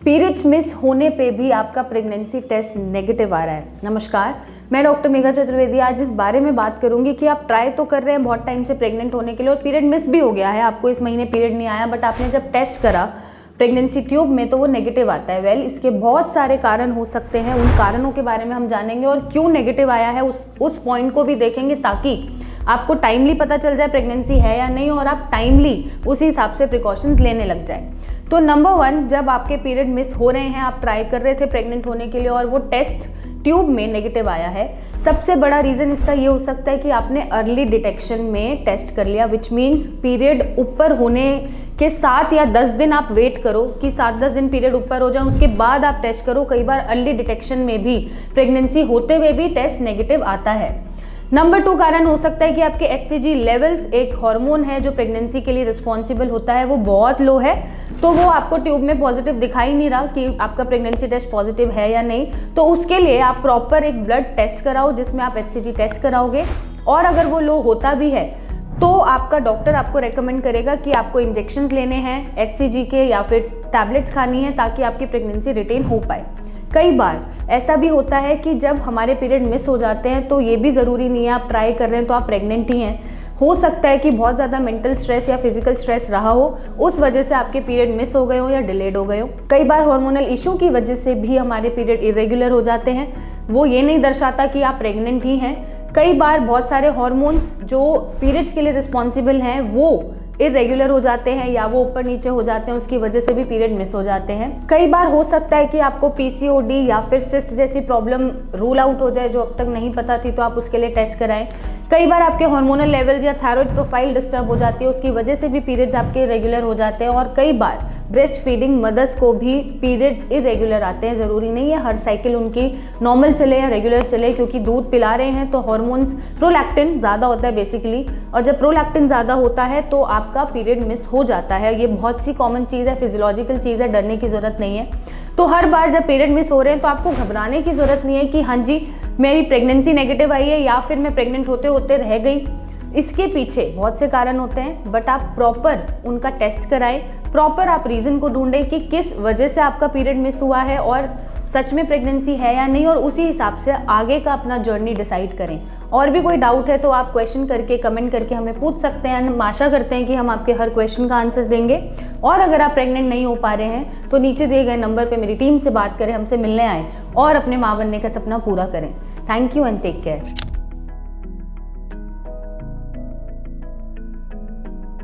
Periods miss होने पे भी आपका प्रेगनेंसी टेस्ट नेगेटिव आ रहा है। नमस्कार, मैं डॉक्टर मेघा चतुर्वेदी आज इस बारे में बात करूंगी कि आप ट्राई तो कर रहे हैं बहुत टाइम से प्रेग्नेंट होने के लिए और पीरियड मिस भी हो गया है, आपको इस महीने पीरियड नहीं आया, बट आपने जब टेस्ट करा प्रेगनेंसी ट्यूब में तो वो नेगेटिव आता है। वेल, इसके बहुत सारे कारण हो सकते हैं, उन कारणों के बारे में हम जानेंगे और क्यों नेगेटिव आया है उस पॉइंट को भी देखेंगे ताकि आपको टाइमली पता चल जाए प्रेगनेंसी है या नहीं और आप टाइमली उसी हिसाब से प्रिकॉशंस लेने लग जाए। तो नंबर 1, जब आपके पीरियड मिस हो रहे हैं, आप ट्राई कर रहे थे प्रेग्नेंट होने के लिए और वो टेस्ट ट्यूब में नेगेटिव आया है, सबसे बड़ा रीज़न इसका ये हो सकता है कि आपने अर्ली डिटेक्शन में टेस्ट कर लिया, विच मीन्स पीरियड ऊपर होने के 7 या 10 दिन आप वेट करो कि 7-10 दिन पीरियड ऊपर हो जाए, उसके बाद आप टेस्ट करो। कई बार अर्ली डिटेक्शन में भी प्रेगनेंसी होते हुए भी टेस्ट नेगेटिव आता है। नंबर 2 कारण हो सकता है कि आपके HCG लेवल्स, एक हार्मोन है जो प्रेगनेंसी के लिए रिस्पॉन्सिबल होता है, वो बहुत लो है, तो वो आपको ट्यूब में पॉजिटिव दिखाई नहीं रहा कि आपका प्रेगनेंसी टेस्ट पॉजिटिव है या नहीं। तो उसके लिए आप प्रॉपर एक ब्लड टेस्ट कराओ जिसमें आप HCG टेस्ट कराओगे, और अगर वो लो होता भी है तो आपका डॉक्टर आपको रेकमेंड करेगा कि आपको इंजेक्शंस लेने हैं HCG के या फिर टैबलेट्स खानी है ताकि आपकी प्रेगनेंसी रिटेन हो पाए। कई बार ऐसा भी होता है कि जब हमारे पीरियड मिस हो जाते हैं तो ये भी ज़रूरी नहीं है आप ट्राई कर रहे हैं तो आप प्रेग्नेंट ही हैं। हो सकता है कि बहुत ज़्यादा मेंटल स्ट्रेस या फिजिकल स्ट्रेस रहा हो, उस वजह से आपके पीरियड मिस हो गए हो या डिलेड हो गए हो। कई बार हार्मोनल इशू की वजह से भी हमारे पीरियड इरेगुलर हो जाते हैं, वो ये नहीं दर्शाता कि आप प्रेग्नेंट ही हैं। कई बार बहुत सारे हार्मोन्स जो पीरियड्स के लिए रिस्पॉन्सिबल हैं वो इरेगुलर हो जाते हैं या वो ऊपर नीचे हो जाते हैं, उसकी वजह से भी पीरियड मिस हो जाते हैं। कई बार हो सकता है कि आपको PCOD या फिर सिस्ट जैसी प्रॉब्लम रूल आउट हो जाए जो अब तक नहीं पता थी, तो आप उसके लिए टेस्ट कराएं। कई बार आपके हार्मोनल लेवल्स या थायराइड प्रोफाइल डिस्टर्ब हो जाती है, उसकी वजह से भी पीरियड्स आपके रेगुलर हो जाते हैं। और कई बार ब्रेस्ट फीडिंग मदर्स को भी पीरियड्स इरेगुलर आते हैं, ज़रूरी नहीं है हर साइकिल उनकी नॉर्मल चले या रेगुलर चले, क्योंकि दूध पिला रहे हैं तो हार्मोन्स प्रोलैक्टिन ज़्यादा होता है बेसिकली, और जब प्रोलैक्टिन ज़्यादा होता है तो आपका पीरियड मिस हो जाता है। ये बहुत सी कॉमन चीज़ है, फिजियोलॉजिकल चीज़ है, डरने की ज़रूरत नहीं है। तो हर बार जब पीरियड मिस हो रहे हैं तो आपको घबराने की ज़रूरत नहीं है कि हाँ जी मेरी प्रेगनेंसी नेगेटिव आई है या फिर मैं प्रेग्नेंट होते होते रह गई। इसके पीछे बहुत से कारण होते हैं, बट आप प्रॉपर उनका टेस्ट कराएं, प्रॉपर आप रीज़न को ढूंढें कि किस वजह से आपका पीरियड मिस हुआ है और सच में प्रेगनेंसी है या नहीं, और उसी हिसाब से आगे का अपना जर्नी डिसाइड करें। और भी कोई डाउट है तो आप क्वेश्चन करके, कमेंट करके हमें पूछ सकते हैं। हम आशा करते हैं कि हम आपके हर क्वेश्चन का आंसर देंगे। और अगर आप प्रेग्नेंट नहीं हो पा रहे हैं तो नीचे दिए गए नंबर पर मेरी टीम से बात करें, हमसे मिलने आएँ और अपने माँ बनने का सपना पूरा करें। Thank you and take care.